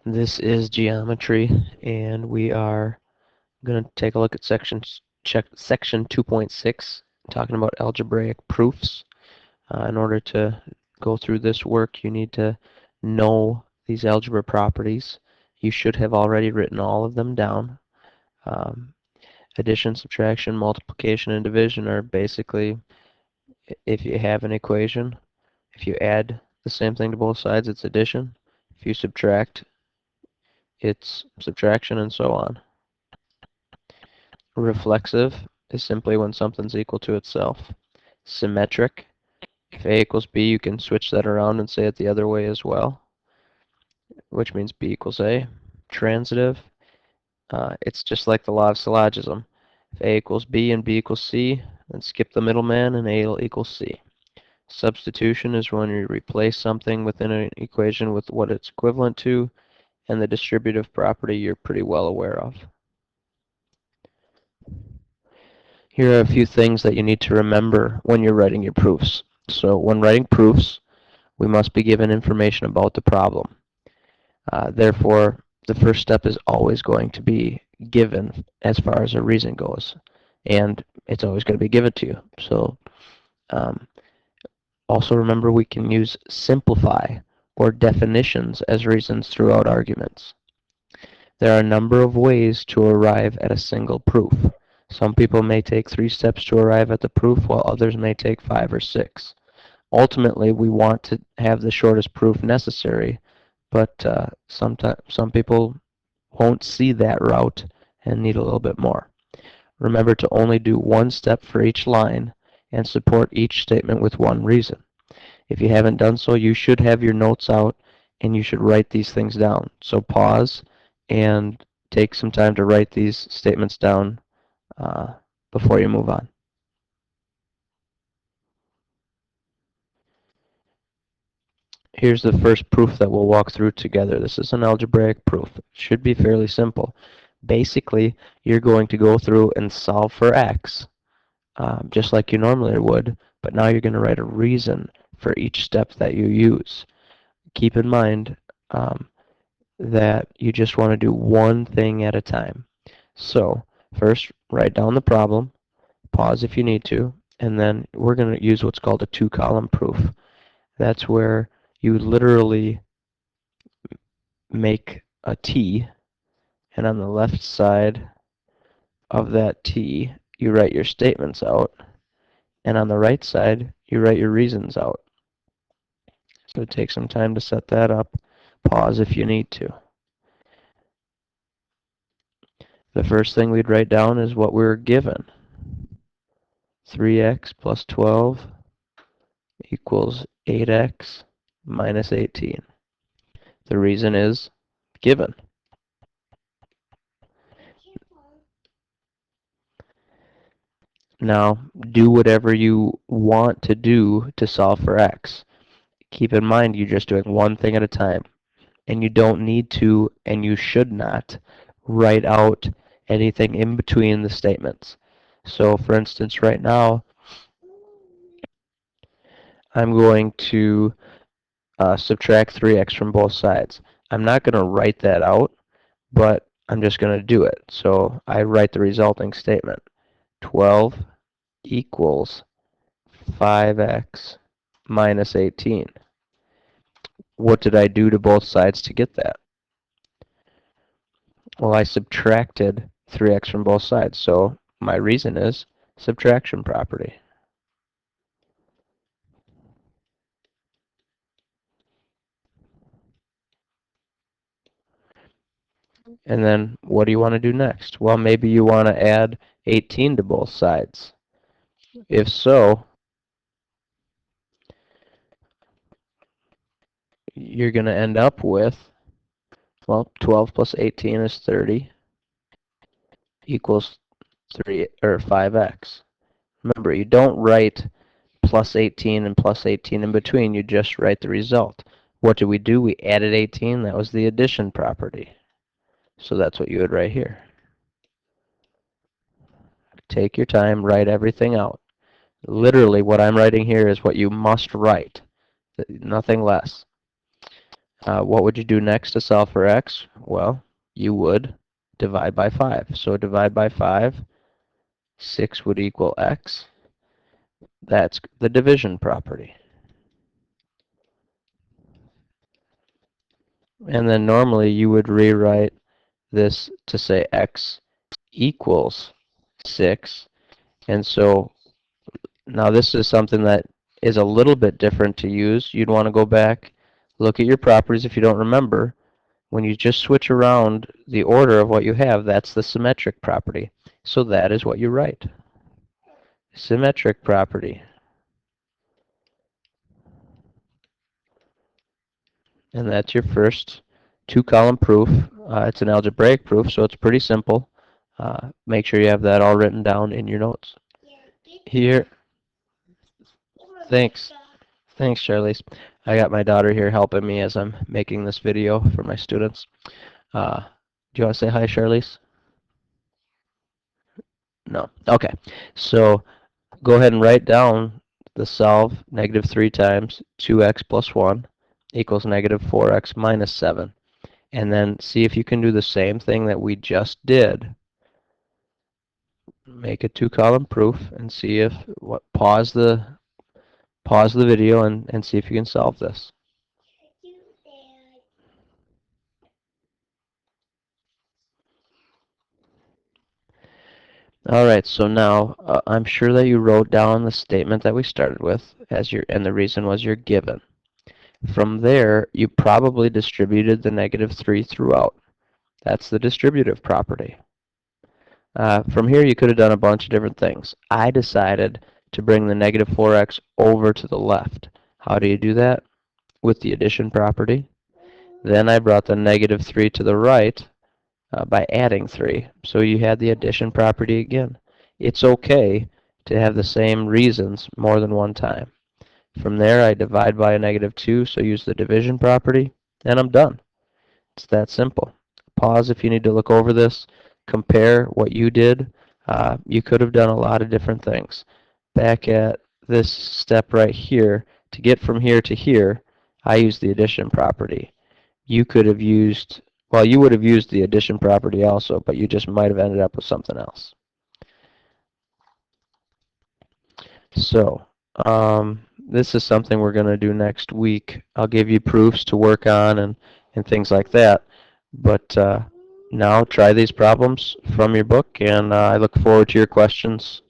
This is geometry, and we are going to take a look at section 2.6, talking about algebraic proofs. In order to go through this work, you need to know these algebra properties. You should have already written all of them down. Um, Addition, subtraction, multiplication, and division are basically, if you have an equation, if you add the same thing to both sides, it's addition. If you subtract, it's subtraction, and so on. Reflexive is simply when something's equal to itself. Symmetric, if A equals B, you can switch that around and say it the other way as well, which means B equals A. Transitive, it's just like the law of syllogism. If A equals B and B equals C, then skip the middleman and A will equal C. Substitution is when you replace something within an equation with what it's equivalent to, and the distributive property you're pretty well aware of. Here are a few things that you need to remember when you're writing your proofs. So when writing proofs, we must be given information about the problem. Therefore, the first step is always going to be given as far as a reason goes. And it's always going to be given to you. So um, also remember we can use simplify or definitions as reasons throughout arguments. There are a number of ways to arrive at a single proof. Some people may take 3 steps to arrive at the proof, while others may take 5 or 6. Ultimately, we want to have the shortest proof necessary, but some people won't see that route and need a little bit more. Remember to only do one step for each line and support each statement with one reason. If you haven't done so, you should have your notes out and you should write these things down. So pause and take some time to write these statements down before you move on. Here's the first proof that we'll walk through together. This is an algebraic proof. It should be fairly simple. Basically, you're going to go through and solve for x, just like you normally would, but now you're going to write a reason for each step that you use. Keep in mind that you just want to do one thing at a time. So first, write down the problem, pause if you need to, and then we're going to use what's called a two-column proof. That's where you literally make a T, and on the left side of that T, you write your statements out, and on the right side, you write your reasons out. So take some time to set that up. Pause if you need to. The first thing we'd write down is what we're given. 3x plus 12 equals 8x minus 18. The reason is given. Now, do whatever you want to do to solve for x. Keep in mind you're just doing one thing at a time, and you don't need to, and you should not, write out anything in between the statements. So, for instance, right now, I'm going to subtract 3x from both sides. I'm not going to write that out, but I'm just going to do it. So I write the resulting statement. 12 equals 5x minus 18. What did I do to both sides to get that? Well, I subtracted 3x from both sides, so my reason is subtraction property. And then what do you want to do next? Well, maybe you want to add 18 to both sides. If so, you're going to end up with, well, 12 plus 18 is 30 equals 3 or 5x. Remember, you don't write plus 18 and plus 18 in between. You just write the result. What did we do? We added 18. That was the addition property. So that's what you would write here. Take your time, write everything out. Literally, what I'm writing here is what you must write, nothing less. What would you do next to solve for x? Well, you would divide by 5. So divide by 5, 6 would equal x. That's the division property. And then normally you would rewrite this to say x equals 6. And so now this is something that is a little bit different to use. You'd want to go back, look at your properties if you don't remember. When you just switch around the order of what you have, that's the symmetric property. So that is what you write. Symmetric property. And that's your first two-column proof. It's an algebraic proof, so it's pretty simple. Make sure you have that all written down in your notes. Here, thanks. Thanks, Charlize. I got my daughter here helping me as I'm making this video for my students. Do you want to say hi, Charlize? No. Okay. So go ahead and write down the solve. Negative 3 times 2x plus 1 equals negative 4x minus 7. And then see if you can do the same thing that we just did. Make a two-column proof and see if pause the video and see if you can solve this. All right, so now I'm sure that you wrote down the statement that we started with and the reason was your given. From there, you probably distributed the negative 3 throughout. That's the distributive property. From here, you could have done a bunch of different things. I decided to bring the negative 4x over to the left. How do you do that? With the addition property. Then I brought the negative 3 to the right by adding 3. So you had the addition property again. It's okay to have the same reasons more than one time. From there, I divide by a negative 2, so use the division property, and I'm done. It's that simple. Pause if you need to look over this. Compare what you did. You could have done a lot of different things. Back at this step right here, to get from here to here, I used the addition property. You could have used, well, you would have used the addition property also, but you just might have ended up with something else. So, this is something we're going to do next week. I'll give you proofs to work on and things like that. But now try these problems from your book, and I look forward to your questions